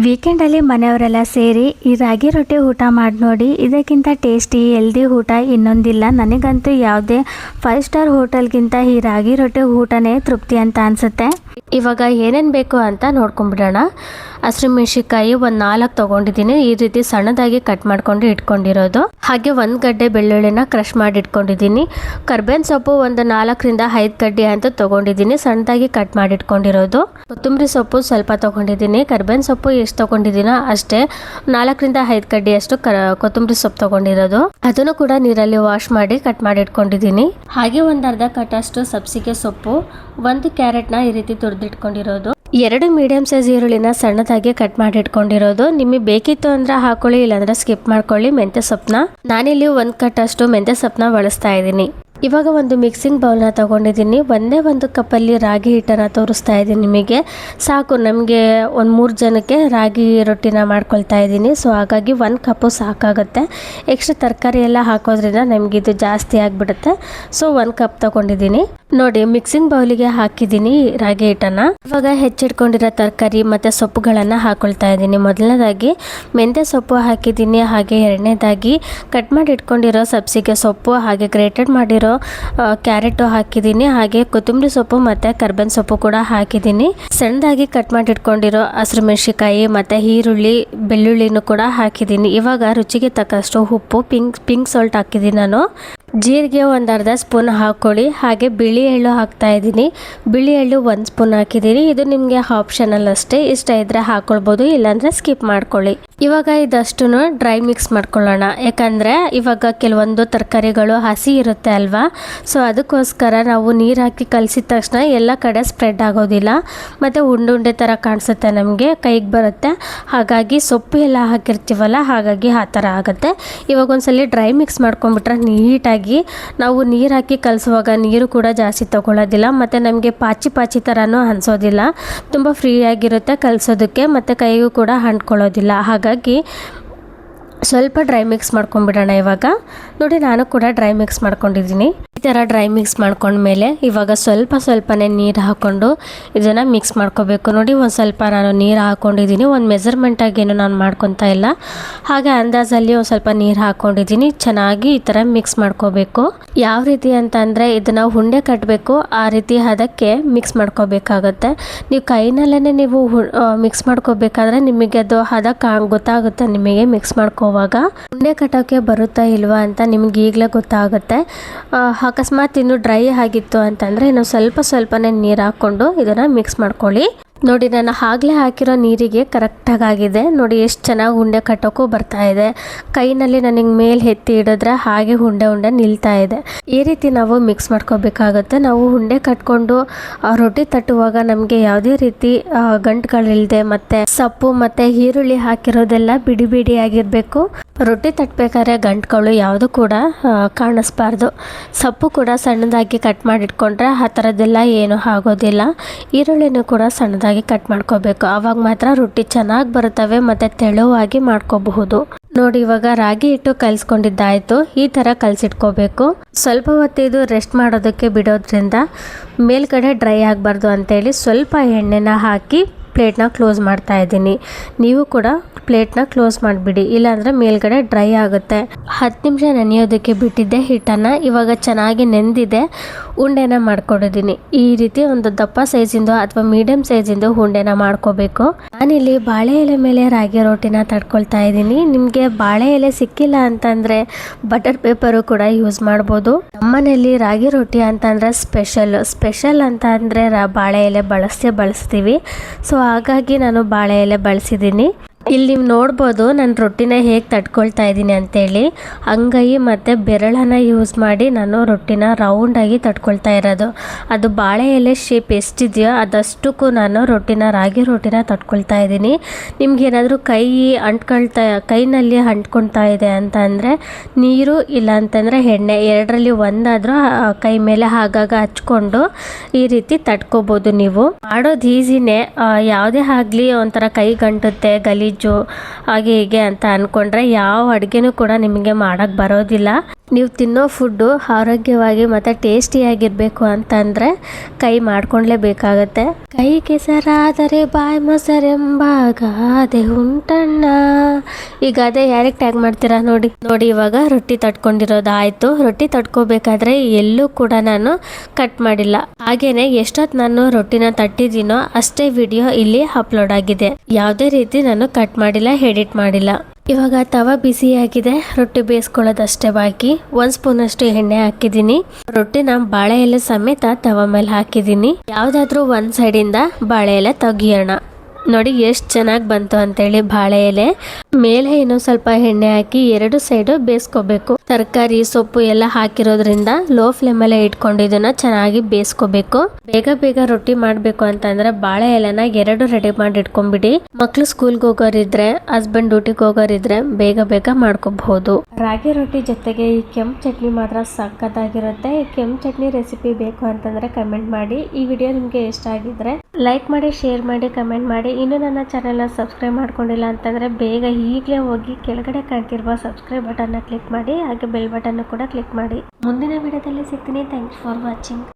ವೀಕೆಂಡಲ್ಲಿ ಮನೆಯವರೆಲ್ಲ ಸೇರಿ ಈ ರಾಗಿ ರೊಟ್ಟಿ ಊಟ ಮಾಡಿ ನೋಡಿ, ಇದಕ್ಕಿಂತ ಟೇಸ್ಟಿ ಹೆಲ್ದಿ ಊಟ ಇನ್ನೊಂದಿಲ್ಲ. ನನಗಂತೂ ಯಾವುದೇ 5 ಸ್ಟಾರ್ ಹೋಟೆಲ್ಗಿಂತ ಈ ರಾಗಿ ರೊಟ್ಟಿ ಊಟನೇ ತೃಪ್ತಿ ಅಂತ ಅನಿಸುತ್ತೆ. ಇವಾಗ ಏನೇನು ಬೇಕು ಅಂತ ನೋಡ್ಕೊಂಡ್ಬಿಡೋಣ. ಹಸಿಮೆಣಸಿಕಾಯಿ ಒಂದು 4 ತೊಗೊಂಡಿದ್ದೀನಿ, ಈ ರೀತಿ ಸಣ್ಣದಾಗಿ ಕಟ್ ಮಾಡ್ಕೊಂಡು ಇಟ್ಕೊಂಡಿರೋದು. ಹಾಗೆ 1 ಗಡ್ಡೆ ಬೆಳ್ಳುಳ್ಳಿನ ಕ್ರಷ್ ಮಾಡಿ ಇಟ್ಕೊಂಡಿದ್ದೀನಿ. ಕರ್ಬೇವಿನ ಸೊಪ್ಪು ಒಂದು 4 ರಿಂದ 5 ಗಡ್ಡೆ ಅಂತ ತೊಗೊಂಡಿದ್ದೀನಿ, ಸಣ್ಣದಾಗಿ ಕಟ್ ಮಾಡಿ ಇಟ್ಕೊಂಡಿರೋದು. ಕೊತ್ತಂಬರಿ ಸೊಪ್ಪು ಸ್ವಲ್ಪ ತೊಗೊಂಡಿದ್ದೀನಿ. ಕರ್ಬೇವಿನ ಸೊಪ್ಪು ಎಷ್ಟು ತೊಗೊಂಡಿದ್ದೀನೋ ಅಷ್ಟೇ 4 ರಿಂದ 5 ಗಡ್ಡೆ ಅಷ್ಟು ಕೊತ್ತಂಬರಿ ಸೊಪ್ಪು ತೊಗೊಂಡಿರೋದು. ಅದನ್ನು ಕೂಡ ನೀರಲ್ಲಿ ವಾಶ್ ಮಾಡಿ ಕಟ್ ಮಾಡಿ ಇಟ್ಕೊಂಡಿದ್ದೀನಿ. ಹಾಗೆ ಒಂದು ಅರ್ಧ ಕಟ್ಟಷ್ಟು ಸಬ್ಸಿಗೆ ಸೊಪ್ಪು, 1 ಕ್ಯಾರೆಟ್ನ ಈ ರೀತಿ ತುರಿದಿಟ್ಕೊಂಡಿರೋದು, 2 ಮೀಡಿಯಂ ಸೈಜ್ ಈರುಳ್ಳಿನ ಸಣ್ಣದಾಗಿ ಕಟ್ ಮಾಡಿ ಇಟ್ಕೊಂಡಿರೋದು. ನಿಮಗೆ ಬೇಕಿತ್ತು ಅಂದ್ರೆ ಹಾಕೊಳ್ಳಿ, ಇಲ್ಲಾಂದ್ರೆ ಸ್ಕಿಪ್ ಮಾಡ್ಕೊಳ್ಳಿ. ಮೆಂತ್ಯ ಸೊಪ್ಪನ್ನ ನಾನಿಲ್ಲಿ 1 ಕಟ್ಟಷ್ಟು ಮೆಂತ್ಯ ಸೊಪ್ಪನ್ನ ಬಳಸ್ತಾ ಇದ್ದೀನಿ. ಇವಾಗ ಒಂದು ಮಿಕ್ಸಿಂಗ್ ಬೌಲ್ನ ತೊಗೊಂಡಿದ್ದೀನಿ. ಒಂದೇ ಒಂದು ಕಪ್ಪಲ್ಲಿ ರಾಗಿ ಹಿಟ್ಟನ್ನು ತೋರಿಸ್ತಾ ಇದ್ದೀನಿ. ನಿಮಗೆ ಸಾಕು, ನಮಗೆ ಒಂದು 3 ಜನಕ್ಕೆ ರಾಗಿ ರೊಟ್ಟಿನ ಮಾಡ್ಕೊಳ್ತಾ ಇದ್ದೀನಿ. ಸೊ ಹಾಗಾಗಿ 1 ಕಪ್ಪು ಸಾಕಾಗುತ್ತೆ. ಎಕ್ಸ್ಟ್ರಾ ತರಕಾರಿ ಎಲ್ಲ ಹಾಕೋದ್ರಿಂದ ನಮಗಿದು ಜಾಸ್ತಿ ಆಗಿಬಿಡುತ್ತೆ. ಸೊ 1 ಕಪ್ ತೊಗೊಂಡಿದ್ದೀನಿ. ನೋಡಿ, ಮಿಕ್ಸಿಂಗ್ ಬೌಲಿಗೆ ಹಾಕಿದ್ದೀನಿ ರಾಗಿ ಹಿಟ್ಟನ್ನು. ಇವಾಗ ಹೆಚ್ಚಿಟ್ಕೊಂಡಿರೋ ತರಕಾರಿ ಮತ್ತು ಸೊಪ್ಪುಗಳನ್ನು ಹಾಕೊಳ್ತಾ ಇದ್ದೀನಿ. ಮೊದಲನೇದಾಗಿ ಮೆಂತ್ಯ ಸೊಪ್ಪು ಹಾಕಿದ್ದೀನಿ. ಹಾಗೆ ಎರಡನೇದಾಗಿ ಕಟ್ ಮಾಡಿ ಇಟ್ಕೊಂಡಿರೋ ಸಬ್ಸಿಗೆ ಸೊಪ್ಪು, ಹಾಗೆ ಗ್ರೇಟೆಡ್ ಮಾಡಿರೋ ಕ್ಯಾರೆಟ್ ಹಾಕಿದ್ದೀನಿ. ಹಾಗೆ ಕೊತ್ತಂಬರಿ ಸೊಪ್ಪು ಮತ್ತೆ ಕರ್ಬೇವಿನ ಸೊಪ್ಪು ಕೂಡ ಹಾಕಿದ್ದೀನಿ. ಸಣ್ಣದಾಗಿ ಕಟ್ ಮಾಡಿ ಇಟ್ಕೊಂಡಿರೋ ಹಸಿಮೆಣಸಿಕಾಯಿ ಮತ್ತೆ ಈರುಳ್ಳಿ, ಬೆಳ್ಳುಳ್ಳಿನೂ ಕೂಡ ಹಾಕಿದ್ದೀನಿ. ಇವಾಗ ರುಚಿಗೆ ತಕ್ಕಷ್ಟು ಉಪ್ಪು, ಪಿಂಕ್ ಸಾಲ್ಟ್ ಹಾಕಿದ್ದೀನಿ ನಾನು. ಜೀರಿಗೆ ಒಂದು ಅರ್ಧ ಸ್ಪೂನ್ ಹಾಕ್ಕೊಳ್ಳಿ. ಹಾಗೆ ಬಿಳಿ ಎಳ್ಳು ಹಾಕ್ತಾ ಇದ್ದೀನಿ. ಬಿಳಿ ಎಳ್ಳು 1 ಸ್ಪೂನ್ ಹಾಕಿದ್ದೀನಿ. ಇದು ನಿಮಗೆ ಆಪ್ಷನಲ್ ಅಷ್ಟೇ, ಇಷ್ಟ ಇದ್ರೆ ಹಾಕೊಳ್ಬೋದು, ಇಲ್ಲಾಂದ್ರೆ ಸ್ಕಿಪ್ ಮಾಡ್ಕೊಳ್ಳಿ. ಇವಾಗ ಇದಷ್ಟು ಡ್ರೈ ಮಿಕ್ಸ್ ಮಾಡ್ಕೊಳ್ಳೋಣ. ಯಾಕಂದರೆ ಇವಾಗ ಕೆಲವೊಂದು ತರಕಾರಿಗಳು ಹಸಿ ಇರುತ್ತೆ ಅಲ್ವಾ, ಸೊ ಅದಕ್ಕೋಸ್ಕರ ನಾವು ನೀರು ಹಾಕಿ ಕಲಸಿದ ತಕ್ಷಣ ಎಲ್ಲ ಕಡೆ ಸ್ಪ್ರೆಡ್ ಆಗೋದಿಲ್ಲ, ಮತ್ತು ಉಂಡೆ ಥರ ಕಾಣಿಸುತ್ತೆ, ನಮಗೆ ಕೈಗೆ ಬರುತ್ತೆ. ಹಾಗಾಗಿ ಸೊಪ್ಪು ಎಲ್ಲ ಹಾಕಿರ್ತೀವಲ್ಲ, ಹಾಗಾಗಿ ಆ ಥರ ಆಗುತ್ತೆ. ಇವಾಗ ಒಂದ್ಸಲಿ ಡ್ರೈ ಮಿಕ್ಸ್ ಮಾಡ್ಕೊಂಡ್ಬಿಟ್ರೆ ನೀಟಾಗಿ ನಾವು ನೀರು ಹಾಕಿ ಕಲಸುವಾಗ ನೀರು ಕೂಡ ಜಾಸ್ತಿ ತಗೊಳ್ಳೋದಿಲ್ಲ, ಮತ್ತು ನಮಗೆ ಪಾಚಿ ಥರನೂ ಅನಿಸೋದಿಲ್ಲ. ತುಂಬ ಫ್ರೀಯಾಗಿರುತ್ತೆ ಕಲಸೋದಕ್ಕೆ, ಮತ್ತು ಕೈಗೂ ಕೂಡ ಅಂಟ್ಕೊಳ್ಳೋದಿಲ್ಲ. ಹಾಗಾಗಿ ಸ್ವಲ್ಪ ಡ್ರೈ ಮಿಕ್ಸ್ ಮಾಡ್ಕೊಂಡ್ಬಿಡೋಣ. ಇವಾಗ ನೋಡಿ, ನಾನು ಕೂಡ ಡ್ರೈ ಮಿಕ್ಸ್ ಮಾಡ್ಕೊಂಡಿದ್ದೀನಿ. ಈ ಥರ ಡ್ರೈ ಮಿಕ್ಸ್ ಮಾಡ್ಕೊಂಡ್ಮೇಲೆ ಇವಾಗ ಸ್ವಲ್ಪನೇ ನೀರು ಹಾಕ್ಕೊಂಡು ಇದನ್ನು ಮಿಕ್ಸ್ ಮಾಡ್ಕೋಬೇಕು. ನೋಡಿ, ಒಂದು ಸ್ವಲ್ಪ ನಾನು ನೀರು ಹಾಕ್ಕೊಂಡಿದ್ದೀನಿ. ಒಂದು ಮೆಜರ್ಮೆಂಟಾಗೇನು ನಾನು ಮಾಡ್ಕೊತಾ ಇಲ್ಲ, ಹಾಗೆ ಅಂದಾಜಲ್ಲಿ ಒಂದು ಸ್ವಲ್ಪ ನೀರು ಹಾಕ್ಕೊಂಡಿದ್ದೀನಿ. ಚೆನ್ನಾಗಿ ಈ ಥರ ಮಿಕ್ಸ್ ಮಾಡ್ಕೋಬೇಕು. ಯಾವ ರೀತಿ ಅಂತ ಅಂದರೆ, ಇದನ್ನು ಉಂಡೆ ಕಟ್ಟಬೇಕು, ಆ ರೀತಿ ಅದಕ್ಕೆ ಮಿಕ್ಸ್ ಮಾಡ್ಕೋಬೇಕಾಗತ್ತೆ. ನೀವು ಕೈನಲ್ಲೇ ನೀವು ಮಿಕ್ಸ್ ಮಾಡ್ಕೋಬೇಕಾದ್ರೆ ನಿಮಗೆ ಅದು ಹದ ಗೊತ್ತಾಗುತ್ತೆ. ನಿಮಗೆ ಮಿಕ್ಸ್ ಮಾಡ್ಕೋವಾಗ ಉಂಡೆ ಕಟ್ಟೋಕ್ಕೆ ಬರುತ್ತಾ ಇಲ್ವಾ ಅಂತ ನಿಮ್ಗೆ ಈಗಲೇ ಗೊತ್ತಾಗುತ್ತೆ. ಅಕಸ್ಮಾತ್ ಇನ್ನು ಡ್ರೈ ಆಗಿತ್ತು ಅಂತಂದರೆ ಇನ್ನು ಸ್ವಲ್ಪನೇ ನೀರು ಹಾಕ್ಕೊಂಡು ಇದನ್ನು ಮಿಕ್ಸ್ ಮಾಡ್ಕೊಳ್ಳಿ. ನೋಡಿ, ನಾನು ಆಗಲೇ ಹಾಕಿರೋ ನೀರಿಗೆ ಕರೆಕ್ಟಾಗಿ ಆಗಿದೆ. ನೋಡಿ, ಎಷ್ಟು ಚೆನ್ನಾಗಿ ಉಂಡೆ ಕಟ್ಟೋಕ್ಕೂ ಬರ್ತಾ ಇದೆ. ಕೈನಲ್ಲಿ ನನಗೆ ಮೇಲೆ ಎತ್ತಿ ಹಿಡಿದ್ರೆ ಹಾಗೆ ಉಂಡೆ ನಿಲ್ತಾ ಇದೆ. ಈ ರೀತಿ ನಾವು ಮಿಕ್ಸ್ ಮಾಡ್ಕೋಬೇಕಾಗುತ್ತೆ. ನಾವು ಉಂಡೆ ಕಟ್ಕೊಂಡು ರೊಟ್ಟಿ ತಟ್ಟುವಾಗ ನಮಗೆ ಯಾವುದೇ ರೀತಿ ಗಂಟುಗಳಿಲ್ಲದೆ, ಮತ್ತು ಸೊಪ್ಪು ಮತ್ತು ಈರುಳ್ಳಿ ಹಾಕಿರೋದೆಲ್ಲ ಬಿಡಿ ಆಗಿರಬೇಕು. ರೊಟ್ಟಿ ತಟ್ಟಬೇಕಾದ್ರೆ ಗಂಟುಗಳು ಯಾವುದು ಕೂಡ ಕಾಣಿಸ್ಬಾರ್ದು. ಸೊಪ್ಪು ಕೂಡ ಸಣ್ಣದಾಗಿ ಕಟ್ ಮಾಡಿಟ್ಕೊಂಡ್ರೆ ಆ ಥರದ್ದೆಲ್ಲ ಏನೂ ಆಗೋದಿಲ್ಲ. ಈರುಳ್ಳಿನೂ ಕೂಡ ಸಣ್ಣದಾಗಿ ಕಟ್ ಮಾಡ್ಕೋಬೇಕು. ಆವಾಗ ಮಾತ್ರ ರೊಟ್ಟಿ ಚೆನ್ನಾಗಿ ಬರುತ್ತವೆ ಮತ್ತು ತೆಳುವಾಗಿ ಮಾಡ್ಕೋಬಹುದು. ನೋಡಿ, ಇವಾಗ ರಾಗಿ ಹಿಟ್ಟು ಕಲಿಸ್ಕೊಂಡಿದ್ದಾಯಿತು. ಈ ಥರ ಕಲಸಿಟ್ಕೋಬೇಕು. ಸ್ವಲ್ಪ ಹೊತ್ತಿದು ರೆಸ್ಟ್ ಮಾಡೋದಕ್ಕೆ ಬಿಡೋದ್ರಿಂದ ಮೇಲ್ಗಡೆ ಡ್ರೈ ಆಗಬಾರ್ದು ಅಂತೇಳಿ ಸ್ವಲ್ಪ ಎಣ್ಣೆನ ಹಾಕಿ ಪ್ಲೇಟ್ನ ಕ್ಲೋಸ್ ಮಾಡ್ತಾ ಇದ್ದೀನಿ. ನೀವು ಕೂಡ ಪ್ಲೇಟ್ನ ಕ್ಲೋಸ್ ಮಾಡಿಬಿಡಿ, ಇಲ್ಲಾಂದರೆ ಮೇಲ್ಗಡೆ ಡ್ರೈ ಆಗುತ್ತೆ. 10 ನಿಮಿಷ ನೆನೆಯೋದಕ್ಕೆ ಬಿಟ್ಟಿದ್ದೆ ಹಿಟ್ಟನ್ನು. ಇವಾಗ ಚೆನ್ನಾಗಿ ನೆಂದಿದೆ. ಉಂಡೆನ ಮಾಡ್ಕೊಂಡಿದ್ದೀನಿ. ಈ ರೀತಿ ಒಂದು ದಪ್ಪ ಸೈಜಿಂದು ಅಥವಾ ಮೀಡಿಯಂ ಸೈಜಿಂದು ಉಂಡೆನ ಮಾಡ್ಕೋಬೇಕು. ನಾನಿಲ್ಲಿ ಬಾಳೆ ಎಲೆ ಮೇಲೆ ರಾಗಿ ರೊಟ್ಟಿನ ತಡ್ಕೊಳ್ತಾ ಇದ್ದೀನಿ. ನಿಮಗೆ ಬಾಳೆ ಎಲೆ ಸಿಕ್ಕಿಲ್ಲ ಅಂತಂದರೆ ಬಟರ್ ಪೇಪರು ಕೂಡ ಯೂಸ್ ಮಾಡ್ಬೋದು. ನಮ್ಮನೇಲಿ ರಾಗಿ ರೊಟ್ಟಿ ಅಂತಂದರೆ ಸ್ಪೆಷಲ್ ಅಂತ ಅಂದರೆ ಬಾಳೆ ಎಲೆ ಬಳಸ್ತೀವಿ. ಸೊ ಹಾಗಾಗಿ ನಾನು ಬಾಳೆ ಎಲೆ ಬಳಸಿದ್ದೀನಿ. ಇಲ್ಲಿ ನೀವು ನೋಡ್ಬೋದು ನಾನು ರೊಟ್ಟಿನ ಹೇಗೆ ತಟ್ಕೊಳ್ತಾ ಇದ್ದೀನಿ ಅಂತೇಳಿ. ಅಂಗೈ ಮತ್ತು ಬೆರಳನ್ನು ಯೂಸ್ ಮಾಡಿ ನಾನು ರೊಟ್ಟಿನ ರೌಂಡಾಗಿ ತಟ್ಕೊಳ್ತಾ ಇರೋದು. ಅದು ಬಾಳೆ ಎಲೆ ಶೇಪ್ ಎಷ್ಟಿದೆಯೋ ಅದಷ್ಟಕ್ಕೂ ನಾನು ರಾಗಿ ರೊಟ್ಟಿನ ತಟ್ಕೊಳ್ತಾ ಇದ್ದೀನಿ. ನಿಮ್ಗೇನಾದರೂ ಕೈನಲ್ಲಿ ಅಂಟ್ಕೊಳ್ತಾ ಇದೆ ಅಂತ ಅಂದರೆ ನೀರು, ಇಲ್ಲ ಅಂತಂದರೆ ಎಣ್ಣೆ, ಎರಡರಲ್ಲಿ ಒಂದಾದರೂ ಕೈ ಮೇಲೆ ಆಗಾಗ ಹಚ್ಕೊಂಡು ಈ ರೀತಿ ತಟ್ಕೋಬೋದು. ನೀವು ಮಾಡೋದು ಈಸಿನೇ. ಯಾವುದೇ ಆಗಲಿ ಒಂಥರ ಕೈ ಗಂಟುತ್ತೆ, ಗಲೀಜು ಹಾಗೆ ಹೀಗೆ ಅಂತ ಅಂದ್ಕೊಂಡ್ರೆ ಯಾವ ಅಡುಗೆನೂ ಕೂಡ ನಿಮಗೆ ಮಾಡೋಕ್ಕೆ ಬರೋದಿಲ್ಲ. ನೀವು ತಿನ್ನೋ ಫುಡ್ಡು ಆರೋಗ್ಯವಾಗಿ ಮತ್ತು ಟೇಸ್ಟಿಯಾಗಿರಬೇಕು ಅಂತಂದರೆ ಕೈ ಮಾಡ್ಕೊಳ್ಲೇಬೇಕಾಗತ್ತೆ. ಕೈ ಕೆಸರಾದರೆ ಬಾಯಿ ಮೊಸರೆಂಬ ಗಾದೆ ಉಂಟಣ್ಣ. ಈ ಗಾದೆ ಯಾರಿಗೆ ಟ್ಯಾಗ್ ಮಾಡ್ತೀರಾ ನೋಡಿ. ಇವಾಗ ರೊಟ್ಟಿ ತಟ್ಕೊಂಡಿರೋದು ಆಯಿತು. ರೊಟ್ಟಿ ತಟ್ಕೋಬೇಕಾದ್ರೆ ಎಲ್ಲೂ ಕೂಡ ನಾನು ಕಟ್ ಮಾಡಿಲ್ಲ. ಹಾಗೇನೆ ಎಷ್ಟೊತ್ತು ನಾನು ರೊಟ್ಟಿನ ತಟ್ಟಿದ್ದೀನೋ ಅಷ್ಟೇ ವಿಡಿಯೋ ಇಲ್ಲಿ ಅಪ್ಲೋಡ್ ಆಗಿದೆ. ಯಾವುದೇ ರೀತಿ ನಾನು ಕಟ್ ಮಾಡಿಲ್ಲ, ಎಡಿಟ್ ಮಾಡಿಲ್ಲ. ಇವಾಗ ತವ ಬಿಸಿಯಾಗಿದೆ, ರೊಟ್ಟಿ ಬೇಯಿಸ್ಕೊಳ್ಳೋದಷ್ಟೇ ಬಾಕಿ. 1 ಸ್ಪೂನ್ ಅಷ್ಟು ಎಣ್ಣೆ ಹಾಕಿದ್ದೀನಿ. ರೊಟ್ಟಿನ ಬಾಳೆ ಎಲೆ ಸಮೇತ ತವ ಮೇಲೆ ಹಾಕಿದ್ದೀನಿ. ಯಾವುದಾದ್ರೂ ಒಂದು ಸೈಡಿಂದ ಬಾಳೆ ಎಲೆ ತೆಗಿಯೋಣ. ನೋಡಿ ಎಷ್ಟು ಚೆನ್ನಾಗಿ ಬಂತು ಅಂತೇಳಿ ಬಾಳೆ ಎಲೆ ಮೇಲೆ ಇನ್ನೂ ಸ್ವಲ್ಪ ಎಣ್ಣೆ ಹಾಕಿ 2 ಸೈಡು ಬೇಯಿಸ್ಕೋಬೇಕು. ತರಕಾರಿ ಸೊಪ್ಪು ಎಲ್ಲ ಹಾಕಿರೋದ್ರಿಂದ ಲೋ ಫ್ಲೇಮಲ್ಲೇ ಇಟ್ಕೊಂಡು ಇದನ್ನ ಚೆನ್ನಾಗಿ ಬೇಯಿಸ್ಕೋಬೇಕು. ಬೇಗ ರೊಟ್ಟಿ ಮಾಡಬೇಕು ಅಂತಂದ್ರೆ ಬಾಳೆ ಎಲೆನ 2 ರೆಡಿ ಮಾಡಿ ಇಟ್ಕೊಂಡ್ಬಿಡಿ. ಮಕ್ಳು ಸ್ಕೂಲ್ಗೆ ಹೋಗೋರಿದ್ರೆ, ಹಸ್ಬೆಂಡ್ ಡ್ಯೂಟಿಗೆ ಹೋಗೋರಿದ್ರೆ ಬೇಗ ಮಾಡ್ಕೋಬಹುದು. ರಾಗಿ ರೊಟ್ಟಿ ಜೊತೆಗೆ ಈ ಕೆಂಪು ಚಟ್ನಿ ಮಾತ್ರ ಸಕ್ಕತ್ತಾಗಿರುತ್ತೆ. ಈ ಕೆಂಪು ಚಟ್ನಿ ರೆಸಿಪಿ ಬೇಕು ಅಂತಂದ್ರೆ ಕಮೆಂಟ್ ಮಾಡಿ. ಈ ವಿಡಿಯೋ ನಿಮಗೆ ಇಷ್ಟ ಆಗಿದ್ರೆ ಲೈಕ್ ಮಾಡಿ, ಶೇರ್ ಮಾಡಿ, ಕಮೆಂಟ್ ಮಾಡಿ. ಇನ್ನು ನನ್ನ ಚಾನೆಲ್ನ ಸಬ್ಸ್ಕ್ರೈಬ್ ಮಾಡ್ಕೊಂಡಿಲ್ಲ ಅಂತಂದರೆ ಬೇಗ ಈಗಲೇ ಹೋಗಿ ಕೆಳಗಡೆ ಕಾಣ್ತಿರುವ ಸಬ್ಸ್ಕ್ರೈಬ್ ಬಟನ್ನ ಕ್ಲಿಕ್ ಮಾಡಿ, ಹಾಗೆ ಬೆಲ್ ಬಟನ್ನು ಕೂಡ ಕ್ಲಿಕ್ ಮಾಡಿ. ಮುಂದಿನ ವಿಡಿಯೋದಲ್ಲಿ ಸಿಗ್ತೀನಿ. Thanks for watching.